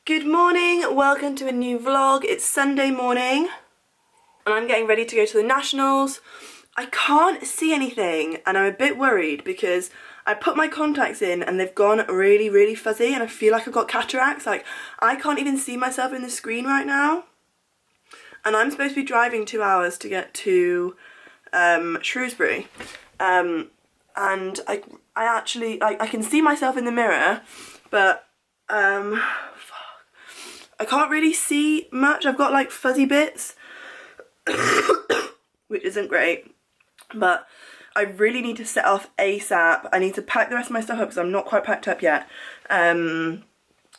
Good morning, welcome to a new vlog. It's Sunday morning and I'm getting ready to go to the Nationals. I can't see anything and I'm a bit worried because I put my contacts in and they've gone really fuzzy and I feel like I've got cataracts. Like, I can't even see myself in the screen right now. And I'm supposed to be driving 2 hours to get to Shrewsbury. And I actually, I can see myself in the mirror, but I can't really see much. I've got like fuzzy bits, which isn't great, but I really need to set off ASAP. I need to pack the rest of my stuff up because I'm not quite packed up yet.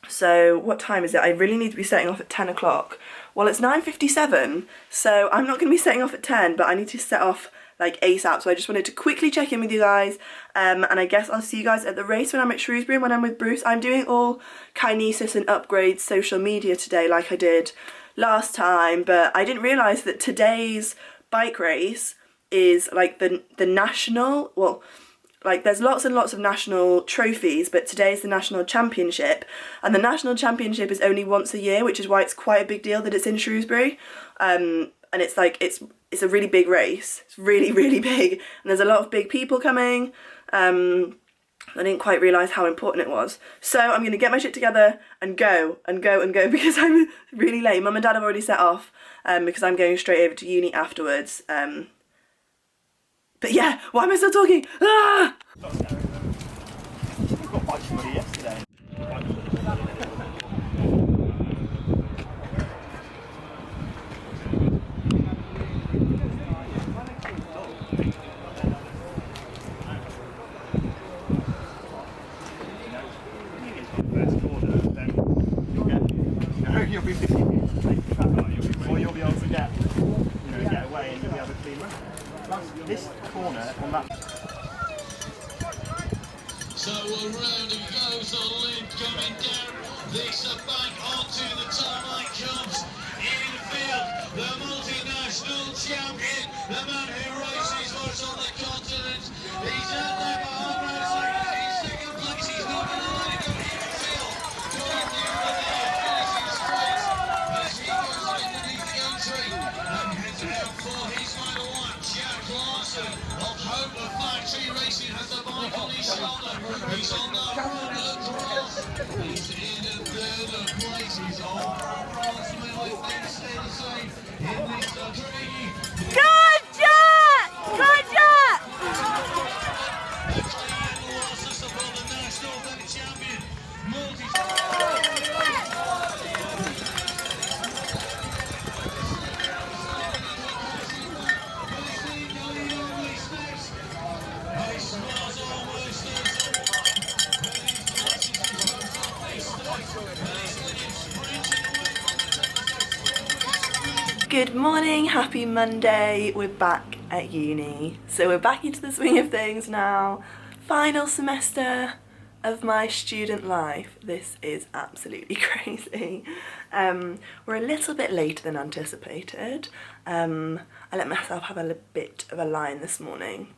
So what time is it? I really need to be setting off at 10 o'clock. Well, it's 9:57, so I'm not going to be setting off at 10, but I need to set off like ASAP. So I just wanted to quickly check in with you guys, and I guess I'll see you guys at the race when I'm at Shrewsbury and when I'm with Bruce. I'm doing all kinesis and upgrades social media today like I did last time, but I didn't realise that today's bike race is like the national, well, like there's lots and lots of national trophies, but today's the national championship, and the national championship is only once a year, which is why it's quite a big deal that it's in Shrewsbury. And it's like, it's a really big race. It's really big, and there's a lot of big people coming. I didn't quite realise how important it was. So I'm going to get my shit together and go because I'm really late. Mum and Dad have already set off because I'm going straight over to uni afterwards. But yeah, why am I still talking? Ah! You'll be 50 minutes to take the track, or you'll be able to get, get away and you'll be able to clean run. This corner on that. So around it goes, the lid coming down. This bank onto the tarmac comes in field. The multinational champion, the man who races for us on the continent. He's out there behind us. He's second place. He's not going to let it go in field. Going through the finishing straight as he goes underneath the entry and heads out for his final one. Jack Larson of Homer Factory Racing has the bike on his shoulder. He's on the run across. He's in a third place. He's on approximately stay the same in this tree. Good Jack! Good Jack! Losses upon the national event champion. Good morning, happy Monday. We're back at uni. So we're back into the swing of things now. Final semester of my student life. This is absolutely crazy. We're a little bit later than anticipated. I let myself have a bit of a line this morning,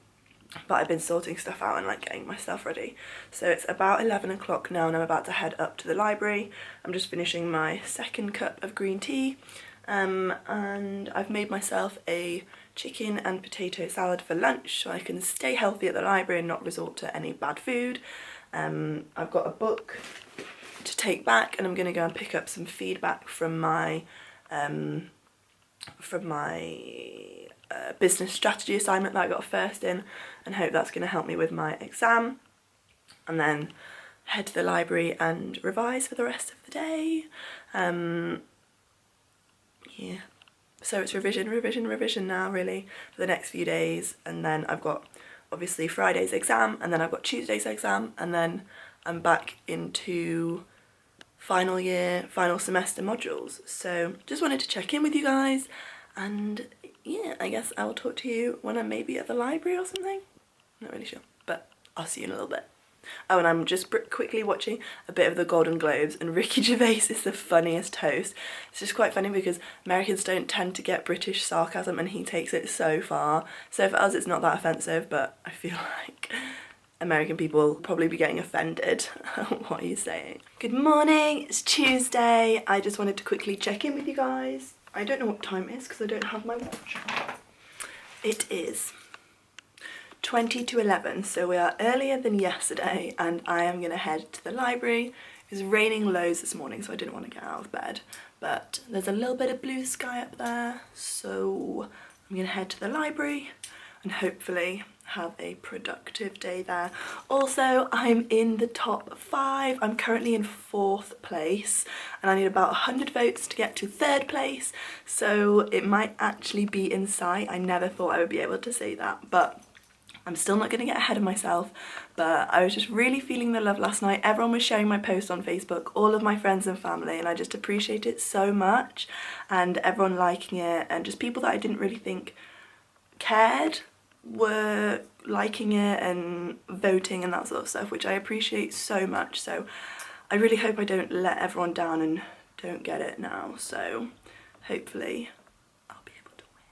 but I've been sorting stuff out and like getting my stuff ready. So it's about 11 o'clock now and I'm about to head up to the library. I'm just finishing my second cup of green tea. And I've made myself a chicken and potato salad for lunch so I can stay healthy at the library and not resort to any bad food. I've got a book to take back and I'm going to go and pick up some feedback from my business strategy assignment that I got first in, and hope that's going to help me with my exam, and then head to the library and revise for the rest of the day. Yeah, so it's revision now really for the next few days, and then I've got obviously Friday's exam, and then I've got Tuesday's exam, and then I'm back into final year, final semester modules. So just wanted to check in with you guys, and yeah, I guess I will talk to you when I'm maybe at the library or something. Not really sure, but I'll see you in a little bit. Oh, and I'm just quickly watching a bit of the Golden Globes, and Ricky Gervais is the funniest host. It's just quite funny because Americans don't tend to get British sarcasm and he takes it so far. So for us it's not that offensive, but I feel like American people will probably be getting offended. What are you saying? Good morning, it's Tuesday. I just wanted to quickly check in with you guys. I don't know what time it is because I don't have my watch. It is 20 to 11, so we are earlier than yesterday, and I am gonna head to the library. It was raining loads this morning, so I didn't want to get out of bed, but there's a little bit of blue sky up there, so I'm gonna head to the library and hopefully have a productive day there. Also, I'm in the top 5. I'm currently in 4th place and I need about 100 votes to get to 3rd place, so it might actually be in sight. I never thought I would be able to say that, but I'm still not going to get ahead of myself. But I was just really feeling the love last night. Everyone was sharing my post on Facebook, all of my friends and family, and I just appreciate it so much, and everyone liking it, and just people that I didn't really think cared were liking it and voting and that sort of stuff, which I appreciate so much. So I really hope I don't let everyone down and don't get it now, so hopefully I'll be able to win.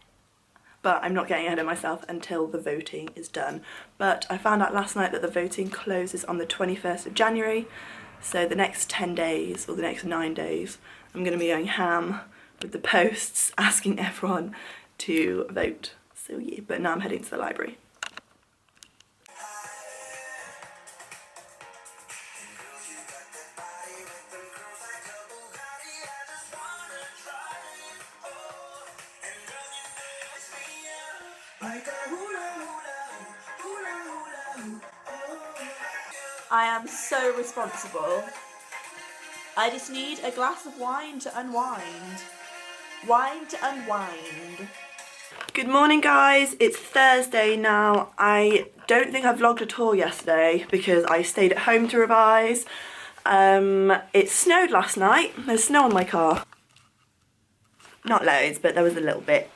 But I'm not getting ahead of myself until the voting is done. But I found out last night that the voting closes on the 21st of January, so the next 10 days or the next 9 days I'm going to be going ham with the posts asking everyone to vote. So yeah, but now I'm heading to the library. I am so responsible. I just need a glass of wine to unwind. Wine to unwind. Good morning guys, it's Thursday now. I don't think I vlogged at all yesterday because I stayed at home to revise. It snowed last night. There's snow on my car. Not loads, but there was a little bit.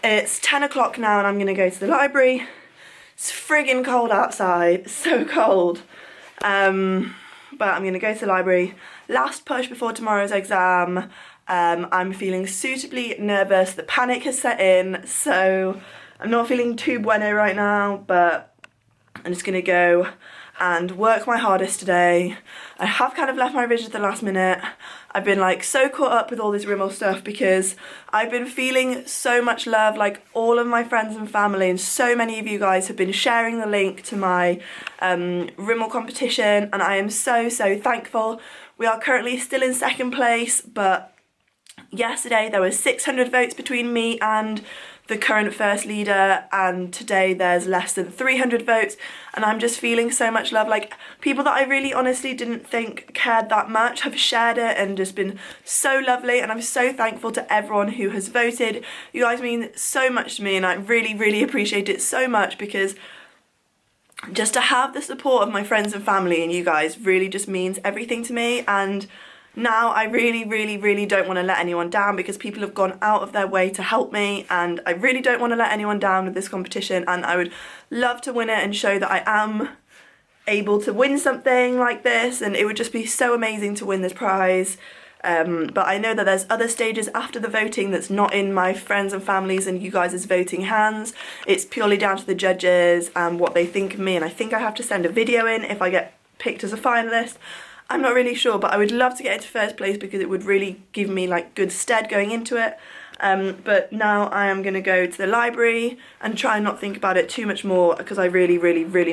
It's 10 o'clock now and I'm gonna go to the library. It's friggin' cold outside, so cold. But I'm gonna go to the library. Last push before tomorrow's exam. I'm feeling suitably nervous. The panic has set in, so I'm not feeling too bueno right now, but I'm just gonna go and work my hardest today. I have kind of left my revision at the last minute. I've been like so caught up with all this Rimmel stuff because I've been feeling so much love. Like all of my friends and family and so many of you guys have been sharing the link to my Rimmel competition, and I am so thankful. We are currently still in 2nd place, but yesterday there were 600 votes between me and the current first leader, and today there's less than 300 votes, and I'm just feeling so much love. Like people that I really honestly didn't think cared that much have shared it and just been so lovely, and I'm so thankful to everyone who has voted. You guys mean so much to me and I really appreciate it so much, because just to have the support of my friends and family and you guys really just means everything to me. And now I really don't want to let anyone down, because people have gone out of their way to help me, and I really don't want to let anyone down with this competition, and I would love to win it and show that I am able to win something like this, and it would just be so amazing to win this prize. But I know that there's other stages after the voting that's not in my friends and families and you guys' voting hands. It's purely down to the judges and what they think of me, and I think I have to send a video in if I get picked as a finalist. I'm not really sure, but I would love to get into 1st place because it would really give me like good stead going into it. But now I am going to go to the library and try and not think about it too much more, because I really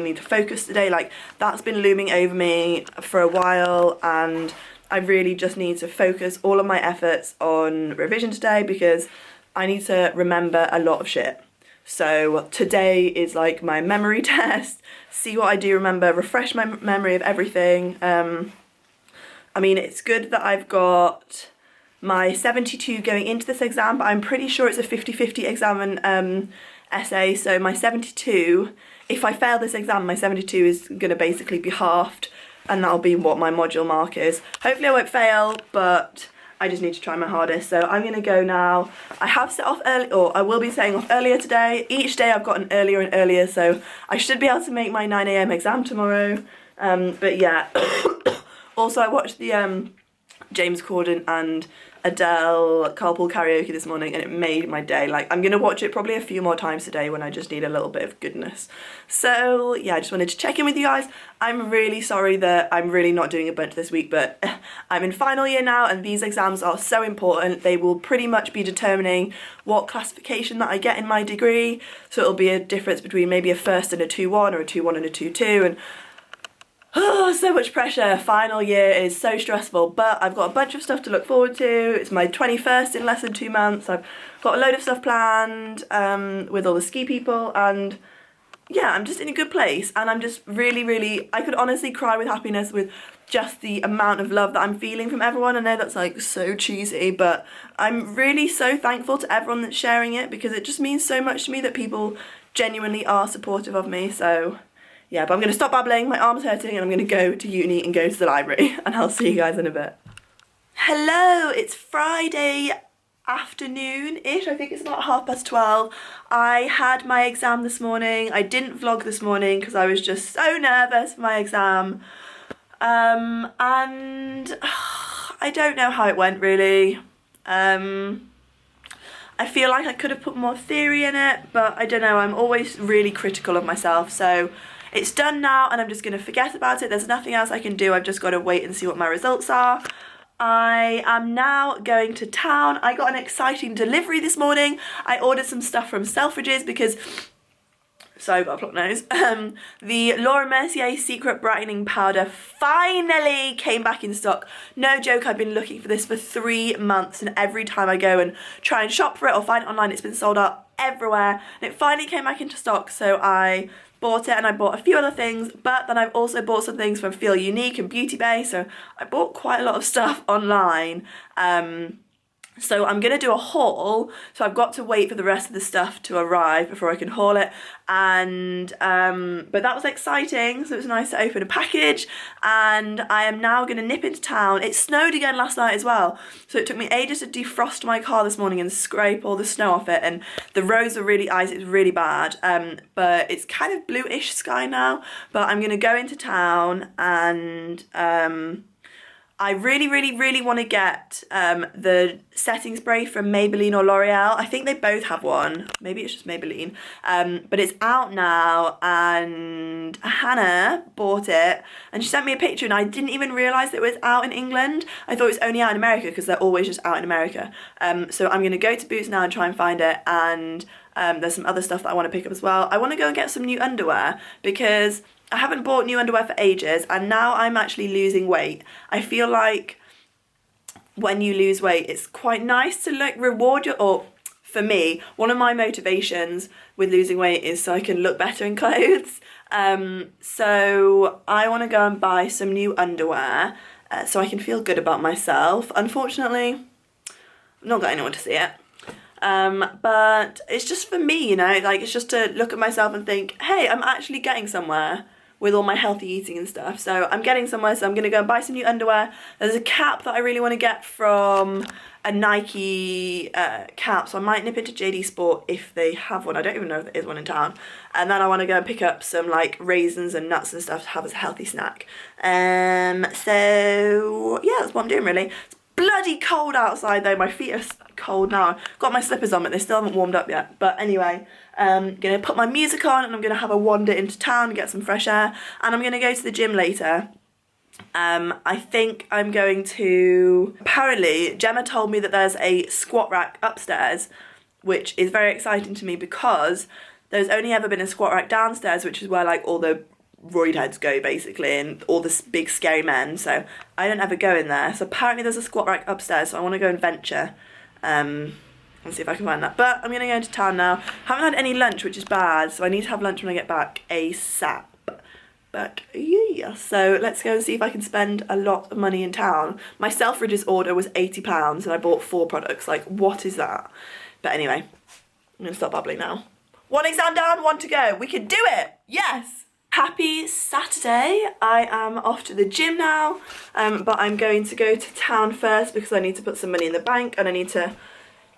need to focus today. Like that's been looming over me for a while, and I really just need to focus all of my efforts on revision today, because I need to remember a lot of shit. So today is like my memory test, see what I do remember, refresh my memory of everything. I mean, it's good that I've got my 72 going into this exam, but I'm pretty sure it's a 50-50 exam and essay, so my 72, if I fail this exam, my 72 is going to basically be halved, and that'll be what my module mark is. Hopefully I won't fail, but I just need to try my hardest. So I'm going to go now. I have set off early, or I will be setting off earlier today. Each day I've gotten earlier and earlier, so I should be able to make my 9 AM exam tomorrow. But yeah. Also, I watched the James Corden and Adele carpool karaoke this morning, and it made my day. Like, I'm gonna watch it probably a few more times today when I just need a little bit of goodness. So yeah, I just wanted to check in with you guys. I'm really sorry that I'm really not doing a bunch this week, but I'm in final year now and these exams are so important. They will pretty much be determining what classification that I get in my degree. So it'll be a difference between maybe a first and a 2-1 or a 2-1 and a 2-2, and oh, so much pressure. Final year is so stressful, but I've got a bunch of stuff to look forward to. It's my 21st in less than 2 months. I've got a load of stuff planned with all the ski people, and yeah, I'm just in a good place, and I'm just really, I could honestly cry with happiness with just the amount of love that I'm feeling from everyone. I know that's like so cheesy, but I'm really so thankful to everyone that's sharing it, because it just means so much to me that people genuinely are supportive of me. So yeah, but I'm going to stop babbling, my arm's hurting, and I'm going to go to uni and go to the library, and I'll see you guys in a bit. Hello, it's Friday afternoon-ish, I think it's about 12:30. I had my exam this morning. I didn't vlog this morning because I was just so nervous for my exam. And I don't know how it went really. I feel like I could have put more theory in it, but I don't know, I'm always really critical of myself, so it's done now and I'm just going to forget about it. There's nothing else I can do. I've just got to wait and see what my results are. I am now going to town. I got an exciting delivery this morning. I ordered some stuff from Selfridges because, sorry, I've got a blocked nose. The Laura Mercier Secret Brightening Powder finally came back in stock. No joke, I've been looking for this for 3 months, and every time I go and try and shop for it or find it online, it's been sold out everywhere. And it finally came back into stock, so I bought it, and I bought a few other things, but then I've also bought some things from Feel Unique and Beauty Bay, so I bought quite a lot of stuff online. So I'm going to do a haul, so I've got to wait for the rest of the stuff to arrive before I can haul it, and but that was exciting, so it was nice to open a package, and I am now going to nip into town. It snowed again last night as well, so it took me ages to defrost my car this morning and scrape all the snow off it, and the roads were really icy, it was really bad, but it's kind of bluish sky now. But I'm going to go into town, and I really want to get the setting spray from Maybelline or L'Oreal. I think they both have one. Maybe it's just Maybelline. But it's out now, and Hannah bought it and she sent me a picture, and I didn't even realise that it was out in England. I thought it was only out in America because they're always just out in America. So I'm going to go to Boots now and try and find it, and there's some other stuff that I want to pick up as well. I want to go and get some new underwear because I haven't bought new underwear for ages, and now I'm actually losing weight. I feel like when you lose weight, it's quite nice to like reward your, or for me, one of my motivations with losing weight is so I can look better in clothes. So I want to go and buy some new underwear so I can feel good about myself. Unfortunately, I've not got anyone to see it. But it's just for me, you know, like it's just to look at myself and think, hey, I'm actually getting somewhere with all my healthy eating and stuff. So I'm getting somewhere, so I'm going to go and buy some new underwear. There's a cap that I really want to get from a Nike cap, so I might nip into JD Sport if they have one. I don't even know if there is one in town. And then I want to go and pick up some like raisins and nuts and stuff to have as a healthy snack. So yeah, that's what I'm doing really. It's bloody cold outside though, my feet are cold now. I've got my slippers on but they still haven't warmed up yet. But anyway, I'm going to put my music on and I'm going to have a wander into town and get some fresh air, and I'm going to go to the gym later. I think I'm going to, apparently Gemma told me that there's a squat rack upstairs, which is very exciting to me because there's only ever been a squat rack downstairs, which is where like all the roid heads go basically, and all the big scary men, so I don't ever go in there. So apparently there's a squat rack upstairs, so I want to go and venture and see if I can find that. But I'm going to go into town now. Haven't had any lunch, which is bad, so I need to have lunch when I get back ASAP. But yeah, so let's go and see if I can spend a lot of money in town. My Selfridges order was £80 and I bought 4 products. Like, what is that? But anyway, I'm going to stop babbling now. 1 exam down, 1 to go. We can do it! Yes! Happy Saturday. I am off to the gym now, but I'm going to go to town first because I need to put some money in the bank, and I need to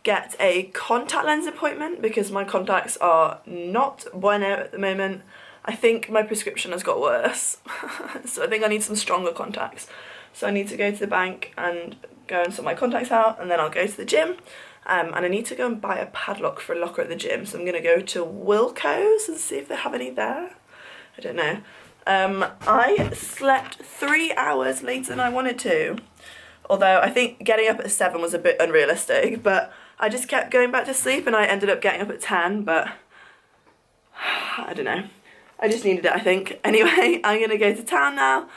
get a contact lens appointment because my contacts are not bueno at the moment. I think my prescription has got worse, so I think I need some stronger contacts. so I need to go to the bank and go and sort my contacts out, and then I'll go to the gym. And I need to go and buy a padlock for a locker at the gym, so I'm going to go to Wilko's and see if they have any there. I don't know. I slept 3 hours later than I wanted to, although I think getting up at 7 was a bit unrealistic, but I just kept going back to sleep and I ended up getting up at 10, but I don't know. I just needed it, I think. Anyway, I'm going to go to town now.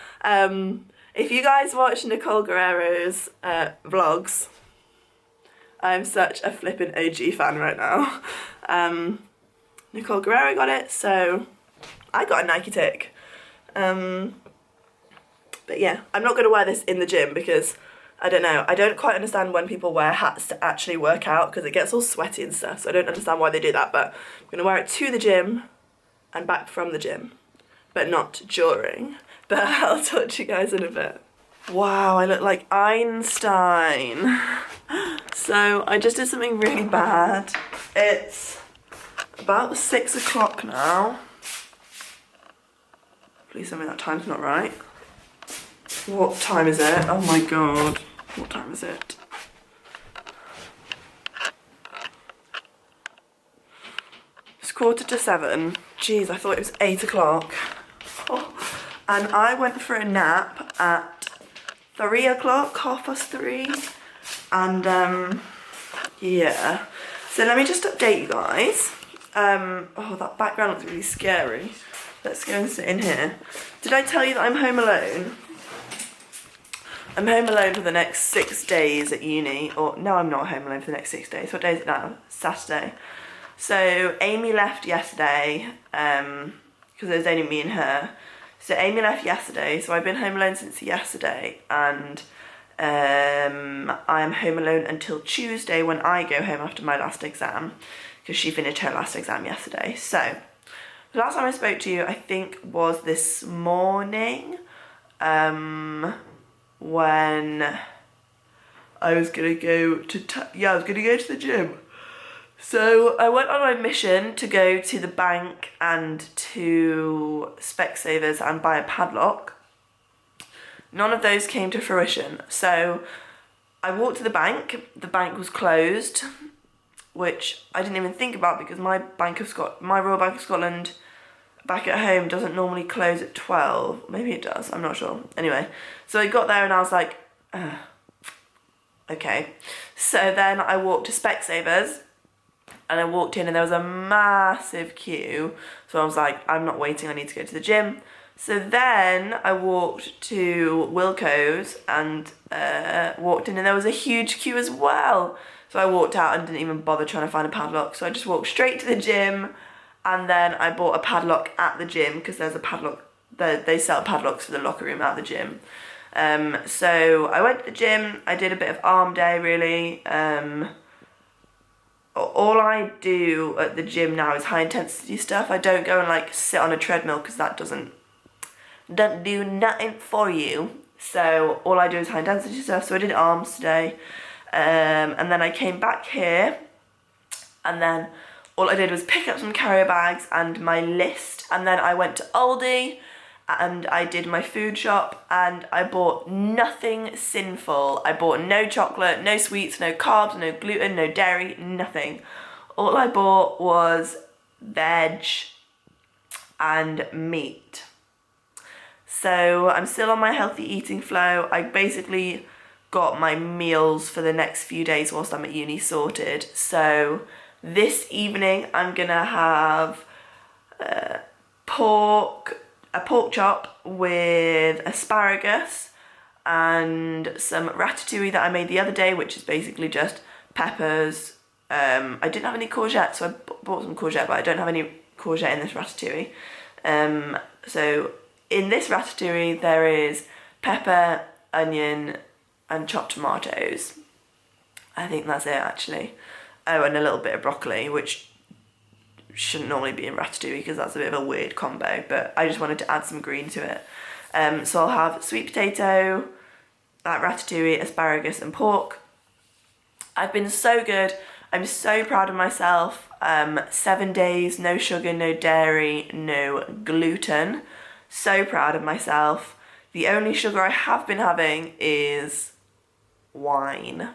If you guys watch Nicole Guerrero's vlogs, I'm such a flippin' OG fan right now. Nicole Guerrero got it, so I got a Nike tick. But yeah, I'm not going to wear this in the gym because, I don't know, I don't quite understand when people wear hats to actually work out because it gets all sweaty and stuff, so I don't understand why they do that, but I'm going to wear it to the gym and back from the gym, but not during. But I'll talk to you guys in a bit. Wow, I look like Einstein. So I just did something really bad. It's about 6 o'clock now. Please tell me that time's not right. What time is it? Oh my god. What time is it? It's 6:45. Jeez, I thought it was 8 o'clock. Oh. And I went for a nap at 3 o'clock, 3:30. And yeah. So let me just update you guys. Oh, that background looks really scary. Let's go and sit in here. Did I tell you that I'm home alone? I'm home alone for the next 6 days at uni. Or no, I'm not home alone for the next 6 days. What day is it now? Saturday. So Amy left yesterday because it was only me and her. So Amy left yesterday, so I've been home alone since yesterday, and I am home alone until Tuesday when I go home after my last exam, because she finished her last exam yesterday. So the last time I spoke to you, I think, was this morning, when I was gonna go to I was gonna go to the gym. So I went on my mission to go to the bank and to Specsavers and buy a padlock. None of those came to fruition. So I walked to the bank was closed, which I didn't even think about because my Royal Bank of Scotland back at home doesn't normally close at 12. Maybe it does, I'm not sure. Anyway, so I got there and I was like, okay. So then I walked to Specsavers. And I walked in and there was a massive queue. So I was like, I'm not waiting, I need to go to the gym. So then I walked to Wilko's and walked in and there was a huge queue as well. So I walked out and didn't even bother trying to find a padlock. So I just walked straight to the gym and then I bought a padlock at the gym because there's a padlock, they sell padlocks for the locker room at the gym. So I went to the gym, I did a bit of arm day really. All I do at the gym now is high intensity stuff. I don't go and like sit on a treadmill because that doesn't do nothing for you. So all I do is high intensity stuff. So I did arms today, and then I came back here, and then all I did was pick up some carrier bags and my list, and then I went to Aldi and I did my food shop and I bought nothing sinful. I bought no chocolate, no sweets, no carbs, no gluten, no dairy, nothing. All I bought was veg and meat. So I'm still on my healthy eating flow. I basically got my meals for the next few days whilst I'm at uni sorted. So this evening I'm gonna have a pork chop with asparagus and some ratatouille that I made the other day, which is basically just peppers. I didn't have any courgette, so I bought some courgette, but I don't have any courgette in this ratatouille. So in this ratatouille there is pepper, onion and chopped tomatoes. I think that's it actually. Oh, and a little bit of broccoli, which shouldn't normally be in ratatouille because that's a bit of a weird combo, but I just wanted to add some green to it. So I'll have sweet potato, ratatouille, asparagus and pork. I've been so good. I'm so proud of myself. 7 days, no sugar, no dairy, no gluten. So proud of myself. The only sugar I have been having is wine.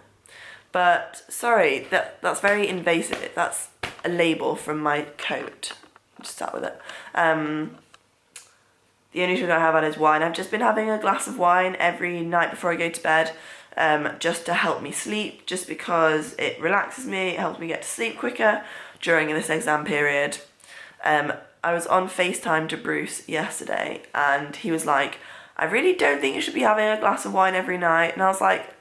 But sorry, that's very invasive. That's a label from my coat. Just start with it. The only sugar I have had is wine. I've just been having a glass of wine every night before I go to bed, just to help me sleep, just because it relaxes me, it helps me get to sleep quicker during this exam period. I was on FaceTime to Bruce yesterday, and he was like, I really don't think you should be having a glass of wine every night. And I was like,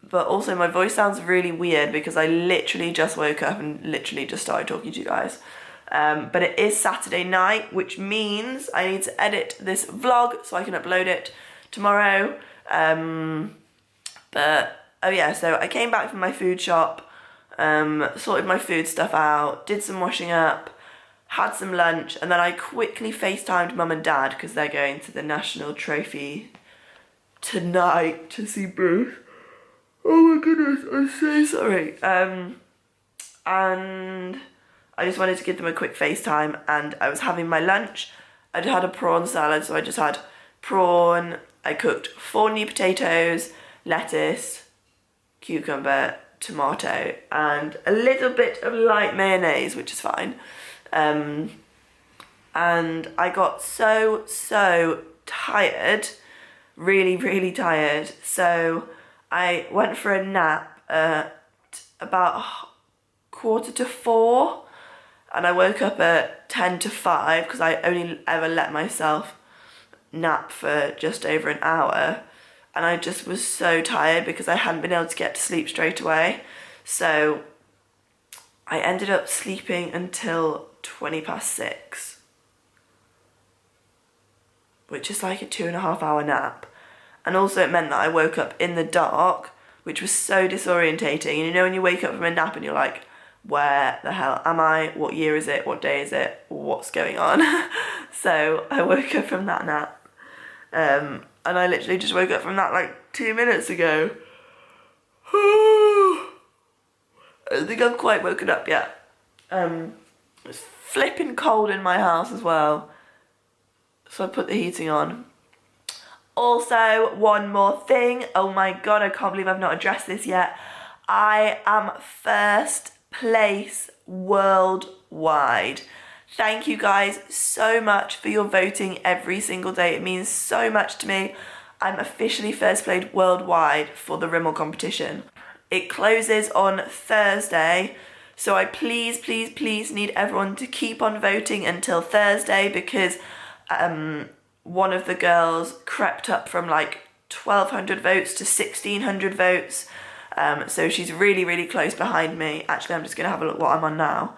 but also my voice sounds really weird because I literally just woke up and literally just started talking to you guys. But it is Saturday night, which means I need to edit this vlog so I can upload it tomorrow. But, oh yeah, so I came back from my food shop, sorted my food stuff out, did some washing up, had some lunch, and then I quickly FaceTimed Mum and Dad because they're going to the National Trophy tonight to see Bruce. Oh my goodness, I'm so sorry. And I just wanted to give them a quick FaceTime, and I was having my lunch. I just had a prawn salad, so I just had prawn. I cooked 4 new potatoes, lettuce, cucumber, tomato, and a little bit of light mayonnaise, which is fine. And I got so tired, really tired, so I went for a nap at about 3:45, and I woke up at 5:50 because I only ever let myself nap for just over an hour, and I just was so tired because I hadn't been able to get to sleep straight away. So I ended up sleeping until 6:20, which is like a 2.5 hour nap. And also it meant that I woke up in the dark, which was so disorientating. And you know when you wake up from a nap and you're like, where the hell am I? What year is it? What day is it? What's going on? So I woke up from that nap. And I literally just woke up from that like 2 minutes ago. I don't think I've quite woken up yet. It's flipping cold in my house as well, so I put the heating on. Also, one more thing. Oh my god, I can't believe I've not addressed this yet. I am first place worldwide. Thank you guys so much for your voting every single day. It means so much to me. I'm officially first place worldwide for the Rimmel competition. It closes on Thursday, so I please need everyone to keep on voting until Thursday, because one of the girls crept up from like 1,200 votes to 1,600 votes. So she's really close behind me. Actually, I'm just going to have a look what I'm on now.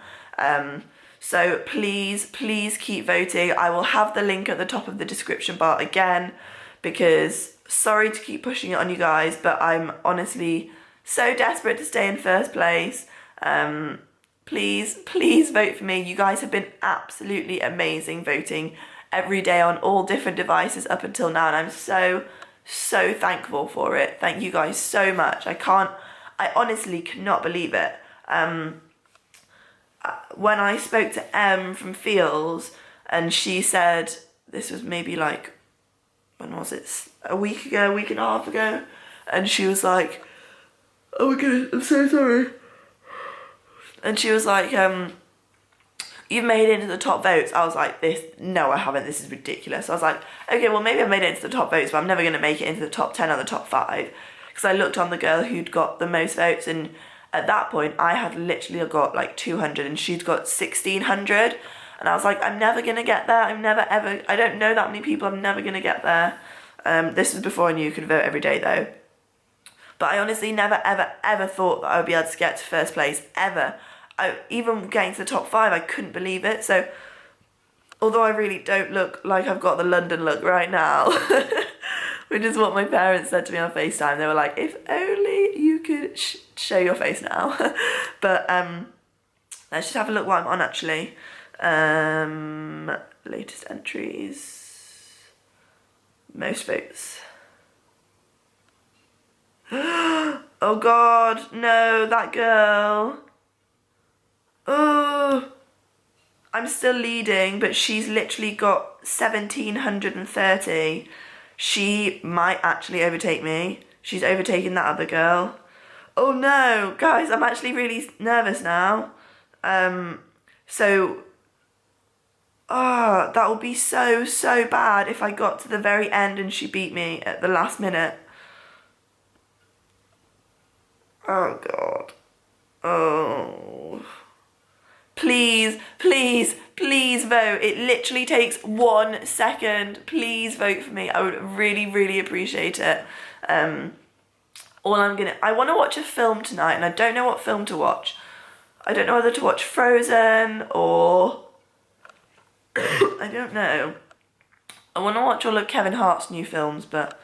So please keep voting. I will have the link at the top of the description bar again, because sorry to keep pushing it on you guys, but I'm honestly so desperate to stay in first place. Please vote for me. You guys have been absolutely amazing voting every day on all different devices up until now, and I'm so thankful for it. Thank you guys so much. I honestly cannot believe it. When I spoke to Em from Fields, and she said, this was maybe like, when was it? A week ago, a week and a half ago, and she was like, oh my goodness, I'm so sorry. And she was like, you've made it into the top votes. I was like, no, I haven't, this is ridiculous. I was like, okay, well maybe I've made it into the top votes, but I'm never going to make it into the top 10 or the top 5. Because I looked on the girl who'd got the most votes, and at that point I had literally got like 200 and she'd got 1,600. And I was like, I'm never going to get there. I don't know that many people, I'm never going to get there. This was before I knew you could vote every day though. But I honestly never ever thought that I would be able to get to first place, ever. Even getting to the top 5, I couldn't believe it. So, although I really don't look like I've got the London look right now, which is what my parents said to me on FaceTime. They were like, if only you could show your face now. But let's just have a look what I'm on actually. Latest entries. Most votes. Oh god, no, that girl. Oh, I'm still leading, but she's literally got 1,730. She might actually overtake me. She's overtaken that other girl. Oh no, guys, I'm actually really nervous now. That would be so bad if I got to the very end and she beat me at the last minute. Oh God. Oh. Please vote. It literally takes 1 second. Please vote for me. I would really appreciate it. I want to watch a film tonight and I don't know what film to watch. I don't know whether to watch Frozen or I don't know. I want to watch all of Kevin Hart's new films, but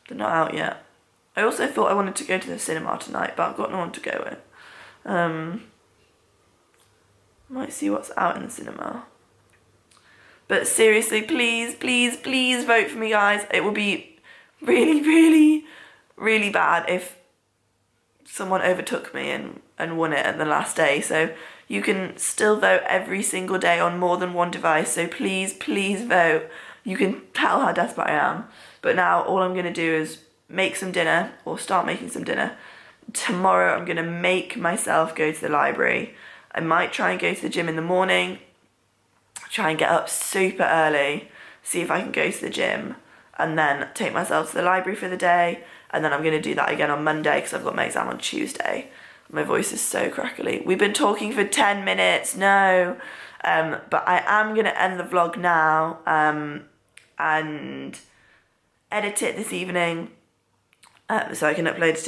they're not out yet. I also thought I wanted to go to the cinema tonight, but I've got no one to go with. Might see what's out in the cinema. But seriously, please vote for me, guys. It would be really bad if someone overtook me and won it at the last day. So you can still vote every single day on more than one device. So please vote. You can tell how desperate I am. But now all I'm going to do is make some dinner, or start making some dinner. Tomorrow I'm going to make myself go to the library. I might try and go to the gym in the morning, try and get up super early, see if I can go to the gym, and then take myself to the library for the day. And then I'm going to do that again on Monday because I've got my exam on Tuesday. My voice is so crackly. We've been talking for 10 minutes, no. But I am going to end the vlog now and edit it this evening so I can upload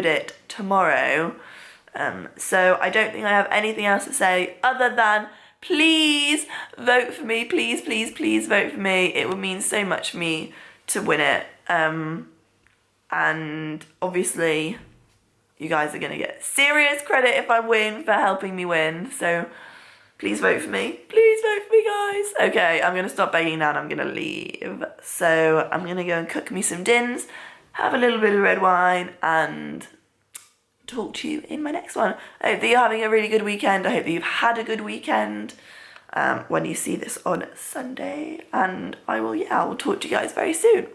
it tomorrow. So I don't think I have anything else to say other than please vote for me. Please vote for me. It would mean so much for me to win it. And obviously you guys are going to get serious credit if I win for helping me win. So please vote for me. Please vote for me, guys. Okay, I'm going to stop begging now and I'm going to leave. So I'm going to go and cook me some dins, have a little bit of red wine, and talk to you in my next one. I hope that you're having a really good weekend. I hope that you've had a good weekend when you see this on Sunday. And I will talk to you guys very soon.